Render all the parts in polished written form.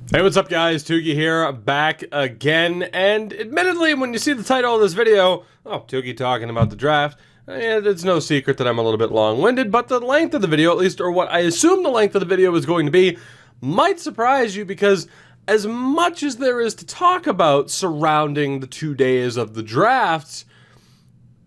Hey, what's up guys? Tougie here, back again, and admittedly, when you see the title of this video, Tougie talking about the draft, it's no secret that I'm a little bit long-winded, but the length of the video, at least, or what I assume the length of the video is going to be, might surprise you because as much as there is to talk about surrounding the 2 days of the drafts,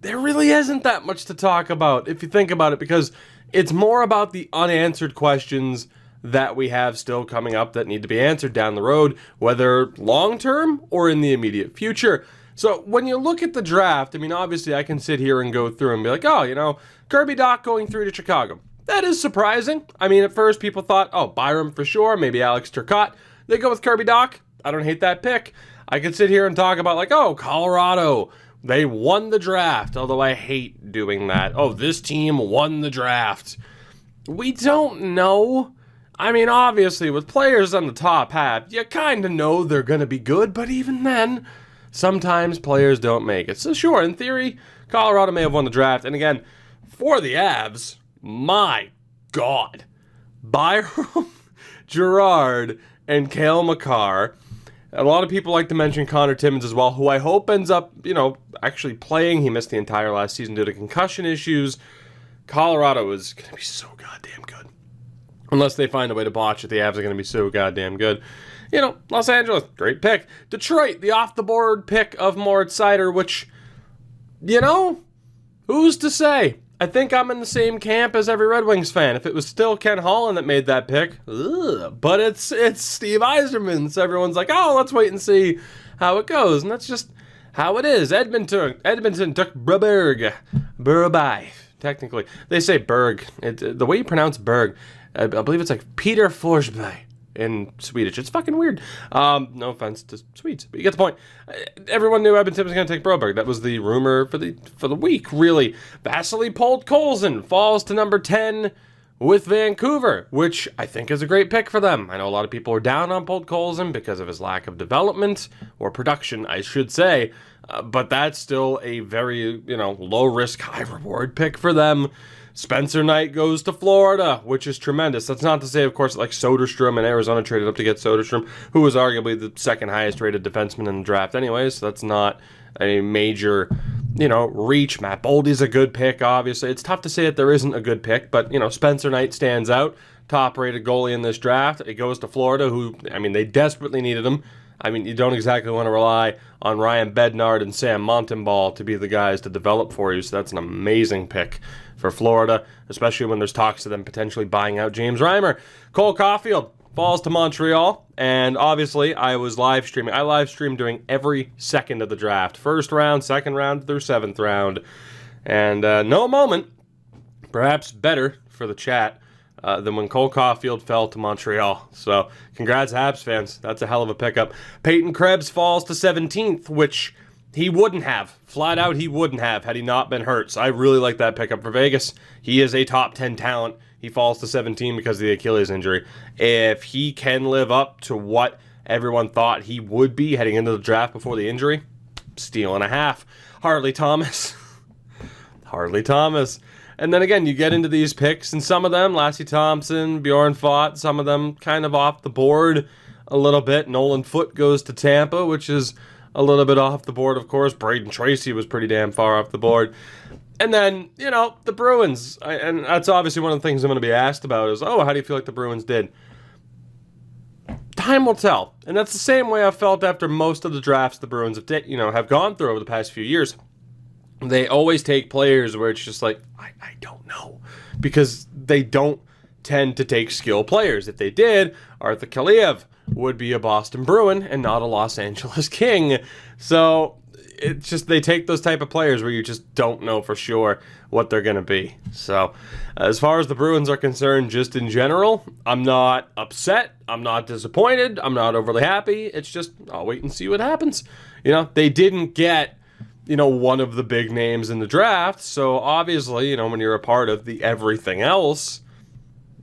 there really isn't that much to talk about if you think about it, because it's more about the unanswered questions that we have still coming up that need to be answered down the road, whether long-term or in the immediate future. So when you look at the draft, I mean, obviously I can sit here and go through and be like, Kirby Dach going through to Chicago. That is surprising. I mean, at first people thought, Byram for sure, maybe Alex Turcotte. They go with Kirby Dach. I don't hate that pick. I could sit here and talk about Colorado. They won the draft, although I hate doing that. This team won the draft. We don't know. I mean, obviously, with players on the top half, you kind of know they're going to be good, but even then, sometimes players don't make it. So sure, in theory, Colorado may have won the draft. And again, for the Avs, my God, Byram, Girard, and Cale Makar. A lot of people like to mention Connor Timmins as well, who I hope ends up, actually playing. He missed the entire last season due to concussion issues. Colorado is going to be so goddamn good. Unless they find a way to botch it, the Avs are going to be so goddamn good. Los Angeles, great pick. Detroit, the off-the-board pick of Moritz Seider, which, who's to say? I think I'm in the same camp as every Red Wings fan. If it was still Ken Holland that made that pick, but it's Steve Yzerman, so everyone's like, let's wait and see how it goes, and that's just how it is. Edmonton took Berg, technically. They say Berg. The way you pronounce Berg, I believe it's like Peter Forsberg in Swedish. It's fucking weird. No offense to Swedes, but you get the point. Everyone knew Edmonton was going to take Broberg. That was the rumor for the week, really. Vasily Podkolzin falls to number 10 with Vancouver, which I think is a great pick for them. I know a lot of people are down on Podkolzin because of his lack of development, or production, I should say, but that's still a very, low-risk, high-reward pick for them. Spencer Knight goes to Florida, which is tremendous. That's not to say, of course, like Soderstrom and Arizona traded up to get Soderstrom, who was arguably the second highest rated defenseman in the draft anyway, so that's not a major, reach. Matt Boldy's a good pick, obviously. It's tough to say that there isn't a good pick, but, Spencer Knight stands out. Top-rated goalie in this draft. It goes to Florida, who, they desperately needed him. You don't exactly want to rely on Ryan Bednard and Sam Montembeault to be the guys to develop for you, so that's an amazing pick for Florida, especially when there's talks of them potentially buying out James Reimer. Cole Caulfield falls to Montreal, and obviously I was live streaming. I live streamed during every second of the draft. First round, second round, through seventh round, and no moment, perhaps better for the chat, than when Cole Caulfield fell to Montreal. So, congrats, Habs fans. That's a hell of a pickup. Peyton Krebs falls to 17th, which he wouldn't have. Flat out, he wouldn't have had he not been hurt. So, I really like that pickup for Vegas. He is a top 10 talent. He falls to 17 because of the Achilles injury. If he can live up to what everyone thought he would be heading into the draft before the injury, steal and a half. Harley Thomas. And then again, you get into these picks, and some of them, Lassie Thompson, Bjorn Fott, some of them kind of off the board a little bit. Nolan Foote goes to Tampa, which is a little bit off the board, of course. Braden Tracy was pretty damn far off the board. And then, the Bruins. And that's obviously one of the things I'm going to be asked about is, how do you feel like the Bruins did? Time will tell. And that's the same way I felt after most of the drafts the Bruins have gone through over the past few years. They always take players where it's just like, I don't know. Because they don't tend to take skill players. If they did, Arthur Kaliev would be a Boston Bruin and not a Los Angeles King. So it's just they take those type of players where you just don't know for sure what they're going to be. So as far as the Bruins are concerned, just in general, I'm not upset. I'm not disappointed. I'm not overly happy. It's just, I'll wait and see what happens. They didn't get one of the big names in the draft. So obviously, when you're a part of the everything else,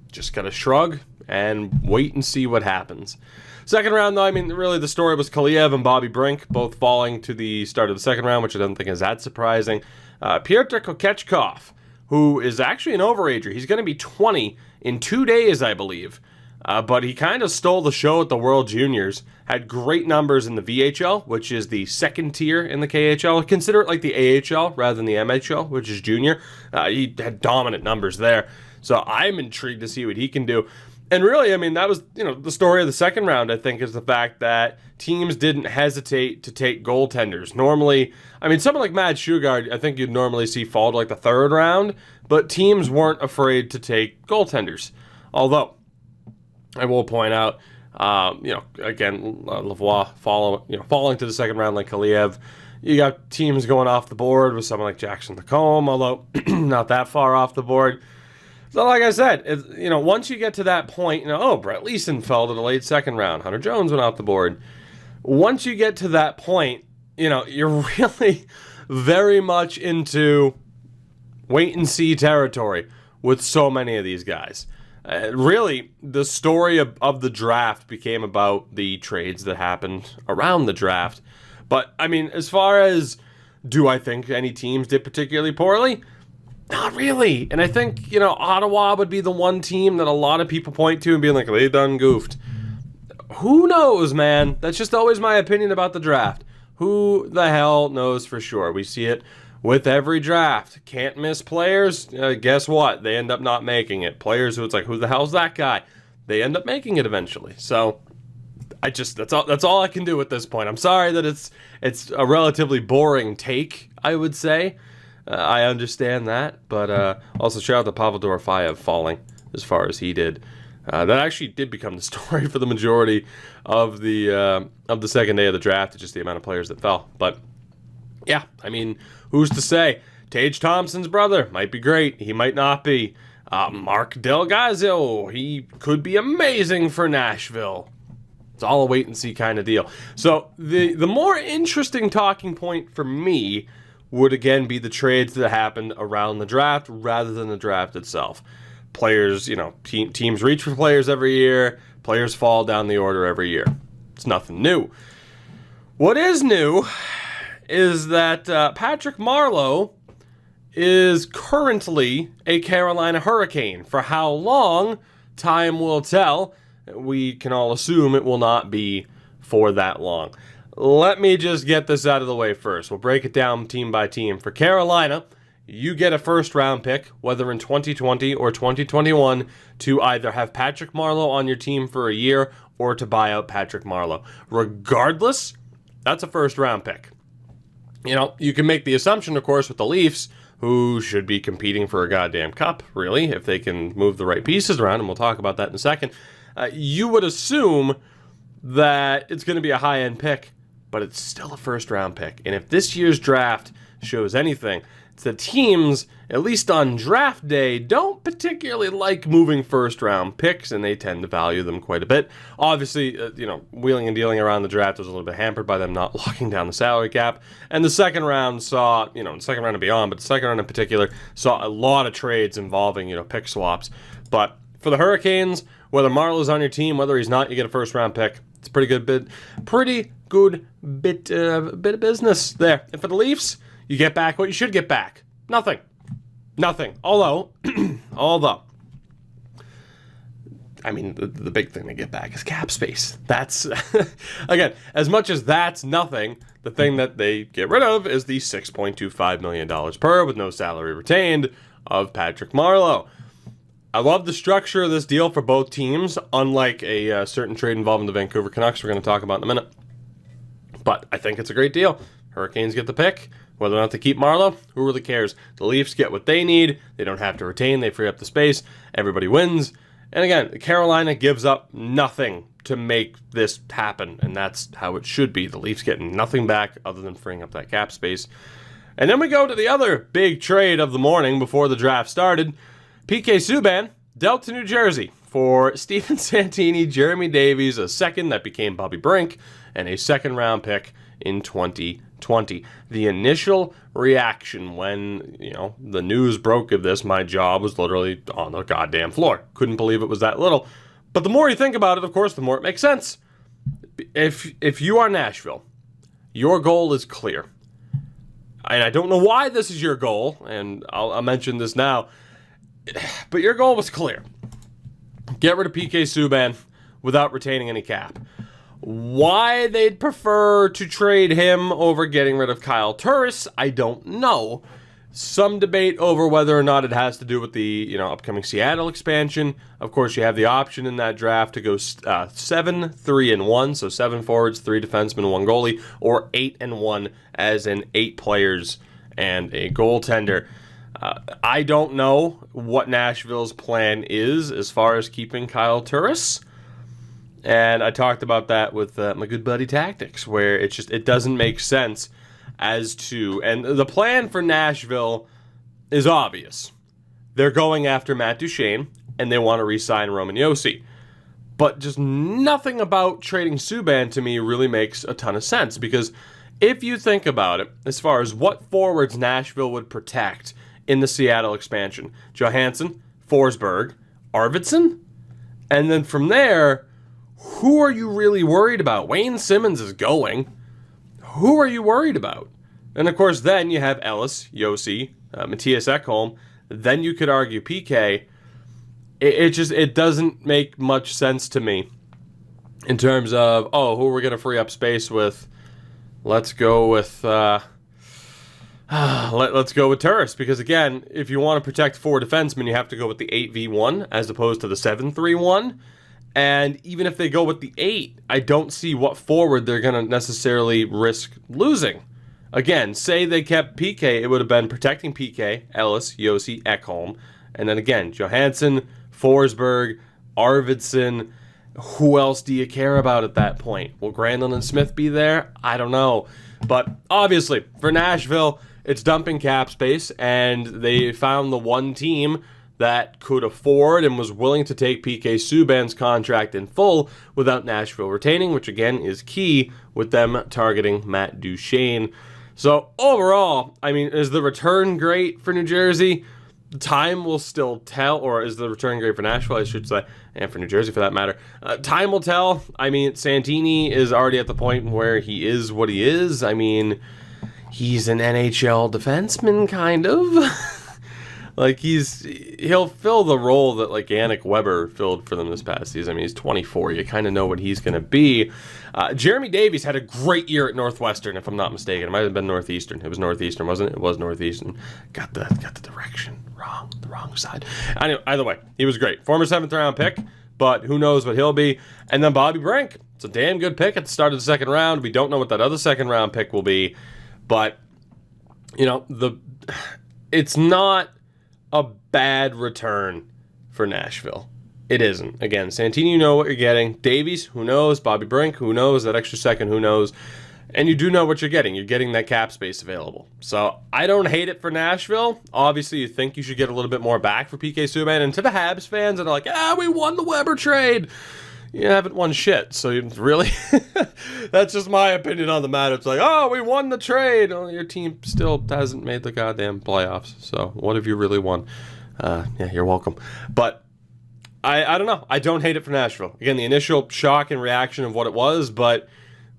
just gotta shrug and wait and see what happens. Second round, though, really the story was Kaliev and Bobby Brink both falling to the start of the second round, which I don't think is that surprising. Pyotr Kokechkov, who is actually an overager. He's going to be 20 in 2 days, I believe. But he kind of stole the show at the World Juniors. Had great numbers in the VHL, which is the second tier in the KHL. Consider it like the AHL rather than the MHL, which is junior. He had dominant numbers there. So I'm intrigued to see what he can do. And really, I mean, that was, the story of the second round, I think, is the fact that teams didn't hesitate to take goaltenders. Normally, I mean, someone like Matt Shugard, I think you'd normally see fall to like the third round, but teams weren't afraid to take goaltenders. Although, I will point out, again, Lavoie falling to the second round like Kaliev. You got teams going off the board with someone like Jackson Lacombe, although not that far off the board. So like I said, once you get to that point, Brett Leeson fell to the late second round. Hunter Jones went off the board. Once you get to that point, you're really very much into wait-and-see territory with so many of these guys. Really, the story of the draft became about the trades that happened around the draft. But, I mean, as far as do I think any teams did particularly poorly? Not really. And I think, Ottawa would be the one team that a lot of people point to and being like, they done goofed. Who knows, man? That's just always my opinion about the draft. Who the hell knows for sure? We see it with every draft. Can't miss players. Guess what? They end up not making it. Players who it's like, who the hell's that guy? They end up making it eventually. So that's all I can do at this point. I'm sorry that it's a relatively boring take, I would say. I understand that, but also shout out to Pavel Dorofeyev falling as far as he did. That actually did become the story for the majority of the second day of the draft, just the amount of players that fell. But yeah, I mean, who's to say? Tage Thompson's brother might be great. He might not be. Mark Delgazio, he could be amazing for Nashville. It's all a wait and see kind of deal. So the more interesting talking point for me would again be the trades that happened around the draft rather than the draft itself. Players, teams reach for players every year. Players fall down the order every year. It's nothing new. What is new is that Patrick Marleau is currently a Carolina Hurricane. For how long, time will tell. We can all assume it will not be for that long. Let me just get this out of the way first. We'll break it down team by team. For Carolina, you get a first-round pick, whether in 2020 or 2021, to either have Patrick Marleau on your team for a year or to buy out Patrick Marleau. Regardless, that's a first-round pick. You can make the assumption, of course, with the Leafs, who should be competing for a goddamn cup, really, if they can move the right pieces around, and we'll talk about that in a second. You would assume that it's going to be a high-end pick, but it's still a first-round pick. And if this year's draft shows anything, it's that teams, at least on draft day, don't particularly like moving first-round picks, and they tend to value them quite a bit. Obviously, wheeling and dealing around the draft was a little bit hampered by them not locking down the salary cap. And the second round saw, the second round and beyond, but the second round in particular, saw a lot of trades involving, pick swaps. But for the Hurricanes, whether Marleau's on your team, whether he's not, you get a first-round pick. It's a pretty good bit of business there. And for the Leafs, you get back what you should get back. Nothing. Although, I mean, the big thing to get back is cap space. That's, again, as much as that's nothing, the thing that they get rid of is the $6.25 million per, with no salary retained, of Patrick Marleau. I love the structure of this deal for both teams, unlike a certain trade involving the Vancouver Canucks we're going to talk about in a minute. But I think it's a great deal. Hurricanes get the pick. Whether or not they keep Marleau, who really cares? The Leafs get what they need. They don't have to retain. They free up the space. Everybody wins. And again, Carolina gives up nothing to make this happen, and that's how it should be. The Leafs getting nothing back other than freeing up that cap space. And then we go to the other big trade of the morning before the draft started. PK Subban dealt to New Jersey for Steven Santini, Jeremy Davies, a second that became Bobby Brink, and a second-round pick in 2020. The initial reaction when, the news broke of this, my jaw was literally on the goddamn floor. Couldn't believe it was that little. But the more you think about it, of course, the more it makes sense. If you are Nashville, your goal is clear. And I don't know why this is your goal, and I'll mention this now, but your goal was clear. get rid of PK Subban without retaining any cap. Why they'd prefer to trade him over getting rid of Kyle Turris, I don't know. Some debate over whether or not it has to do with the upcoming Seattle expansion. Of course, you have the option in that draft to go 7, 3, and 1, so 7 forwards, 3 defensemen, 1 goalie, or 8 and 1, as in 8 players and a goaltender. I don't know what Nashville's plan is as far as keeping Kyle Turris. And I talked about that with my good buddy Tactics, where it doesn't make sense as to, and the plan for Nashville is obvious. They're going after Matt Duchene, and they want to re-sign Roman Josi. But just nothing about trading Subban to me really makes a ton of sense, because if you think about it, as far as what forwards Nashville would protect in the Seattle expansion, Johansson, Forsberg, Arvidsson, and then from there, who are you really worried about? Wayne Simmons is going. Who are you worried about? And of course, then you have Ellis, Josi, Matthias Ekholm. Then you could argue PK. It doesn't make much sense to me in terms of, who are we going to free up space with? Let's go with let's go with Turris, because again, if you want to protect 4 defensemen, you have to go with the 8v1 as opposed to the 7-3-1. And even if they go with the 8, I don't see what forward they're going to necessarily risk losing. Again, say they kept PK, it would have been protecting PK, Ellis, Josi, Ekholm, and then again, Johansson, Forsberg, Arvidsson. Who else do you care about at that point? Will Granlund and Smith be there? I don't know. But obviously, for Nashville, it's dumping cap space, and they found the one team that could afford and was willing to take PK Subban's contract in full without Nashville retaining, which again is key with them targeting Matt Duchene. So overall, I mean, is the return great for New Jersey? Time will still tell, or is the return great for Nashville, I should say, and for New Jersey for that matter. Time will tell. I mean, Santini is already at the point where he is what he is. I mean, he's an NHL defenseman, kind of. Like, he'll fill the role that, like, Yannick Weber filled for them this past season. I mean, he's 24. You kind of know what he's going to be. Jeremy Davies had a great year at Northwestern, if I'm not mistaken. It might have been Northeastern. It was Northeastern, wasn't it? It was Northeastern. Got the direction wrong, the wrong side. Anyway, either way, he was great. Former 7th-round pick, but who knows what he'll be. And then Bobby Brink. It's a damn good pick at the start of the second round. We don't know what that other second-round pick will be. But, it's not a bad return for Nashville. It isn't. Again, Santini, you know what you're getting. Davies, who knows? Bobby Brink, who knows? That extra second, who knows? And you do know what you're getting. You're getting that cap space available. So I don't hate it for Nashville. Obviously, you think you should get a little bit more back for PK Subban. And to the Habs fans that are like, we won the Weber trade. You haven't won shit. So you really, that's just my opinion on the matter. It's like, we won the trade. Oh, your team still hasn't made the goddamn playoffs. So what have you really won? Yeah, you're welcome. But I don't know. I don't hate it for Nashville. Again, the initial shock and reaction of what it was, but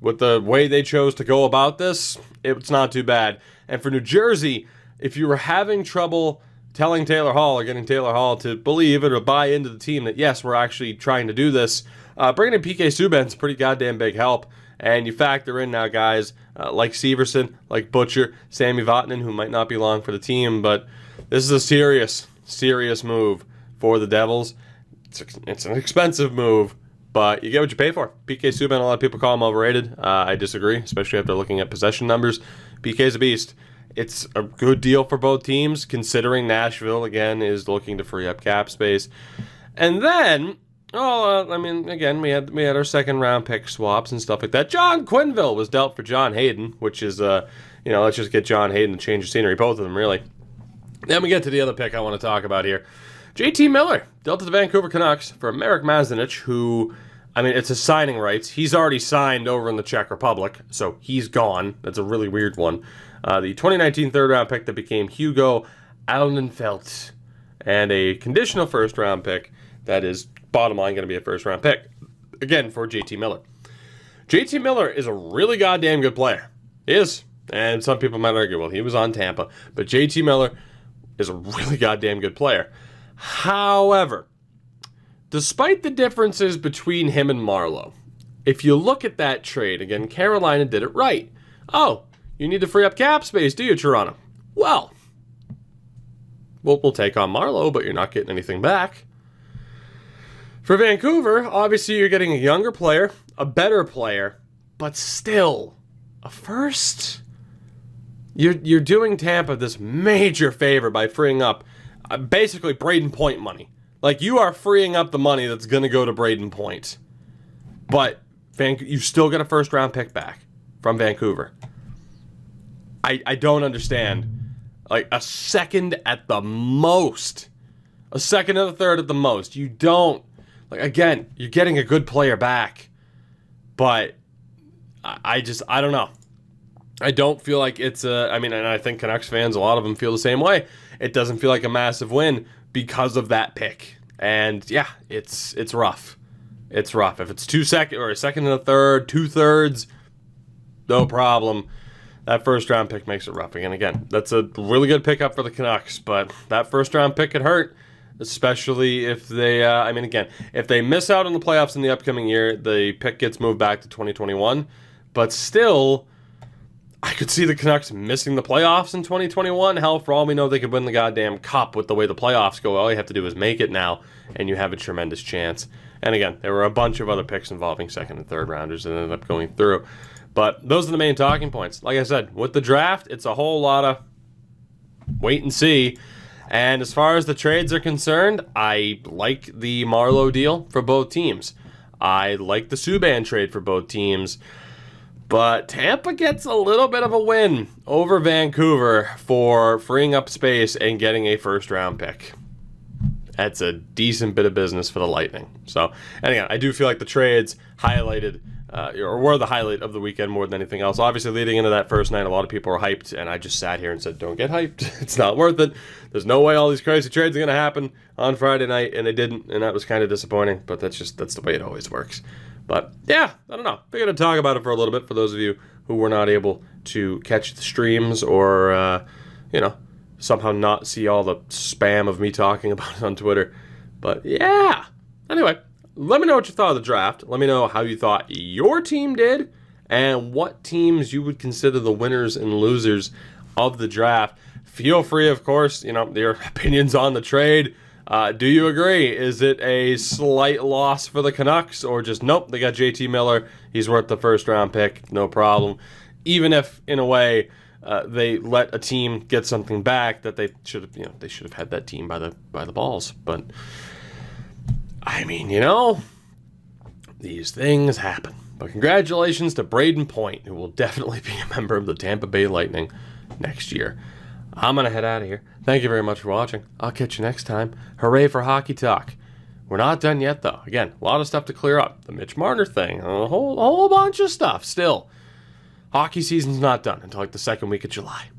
with the way they chose to go about this, it's not too bad. And for New Jersey, if you were having trouble telling Taylor Hall or getting Taylor Hall to believe it or buy into the team that, yes, we're actually trying to do this, bringing in PK Subban's a pretty goddamn big help. And you factor in now guys like Severson, like Butcher, Sami Vatanen, who might not be long for the team, but this is a serious move for the Devils. It's an expensive move, but you get what you pay for. PK Subban, a lot of people call him overrated. I disagree, especially after looking at possession numbers. PK's a beast. It's a good deal for both teams, considering Nashville, again, is looking to free up cap space. And then, again, we had our second-round pick swaps and stuff like that. John Quenneville was dealt for John Hayden, which is, let's just get John Hayden to change the scenery, both of them, really. Then we get to the other pick I want to talk about here. JT Miller, dealt to the Vancouver Canucks for Marek Mazanich, who, it's his signing rights. He's already signed over in the Czech Republic, so he's gone. That's a really weird one. The 2019 third-round pick that became Hugo Aldenfelt, and a conditional first-round pick that is, bottom line, going to be a first-round pick, again, for JT Miller. JT Miller is a really goddamn good player. He is. And some people might argue, well, he was on Tampa. But JT Miller is a really goddamn good player. However, despite the differences between him and Marleau, if you look at that trade, again, Carolina did it right. Oh, you need to free up cap space, do you, Toronto? Well, we'll take on Marleau, but you're not getting anything back. For Vancouver, obviously you're getting a younger player, a better player, but still, a first. You're doing Tampa this major favor by freeing up basically Braden Point money. Like, you are freeing up the money that's going to go to Braden Point. But you still get a first-round pick back from Vancouver. I don't understand. Like, a second at the most. A second and a third at the most. You don't. Like, again, you're getting a good player back. But I don't know. I don't feel like it's I mean, and I think Canucks fans, a lot of them feel the same way. It doesn't feel like a massive win because of that pick. And yeah, it's rough. It's rough. If it's a second and a third, 2/3, no problem. That first round pick makes it rough. And again, that's a really good pickup for the Canucks, but that first round pick could hurt, especially if they, if they miss out on the playoffs in the upcoming year, the pick gets moved back to 2021. But still, I could see the Canucks missing the playoffs in 2021. Hell, for all we know, they could win the goddamn cup with the way the playoffs go. All you have to do is make it now, and you have a tremendous chance. And again, there were a bunch of other picks involving second and third rounders that ended up going through. But those are the main talking points. Like I said, with the draft, it's a whole lot of wait and see. And as far as the trades are concerned, I like the Marleau deal for both teams. I like the Subban trade for both teams. But Tampa gets a little bit of a win over Vancouver for freeing up space and getting a first-round pick. That's a decent bit of business for the Lightning. So, and again, I do feel like the trades highlighted, or were the highlight of the weekend more than anything else. Obviously, leading into that first night, a lot of people were hyped, and I just sat here and said, don't get hyped. It's not worth it. There's no way all these crazy trades are going to happen on Friday night, and they didn't, and that was kind of disappointing, but that's the way it always works. But yeah, I don't know. Figured I'd talk about it for a little bit for those of you who were not able to catch the streams or, somehow not see all the spam of me talking about it on Twitter. But yeah. Anyway, let me know what you thought of the draft. Let me know how you thought your team did and what teams you would consider the winners and losers of the draft. Feel free, of course, your opinions on the trade. Do you agree? Is it a slight loss for the Canucks or just nope, they got JT Miller, he's worth the first round pick, no problem. Even if in a way they let a team get something back that they should have had that team by the balls. But I mean, these things happen. But congratulations to Braden Point, who will definitely be a member of the Tampa Bay Lightning next year. I'm going to head out of here. Thank you very much for watching. I'll catch you next time. Hooray for Hockey Talk. We're not done yet, though. Again, a lot of stuff to clear up. The Mitch Marner thing, a whole bunch of stuff still. Hockey season's not done until like the second week of July.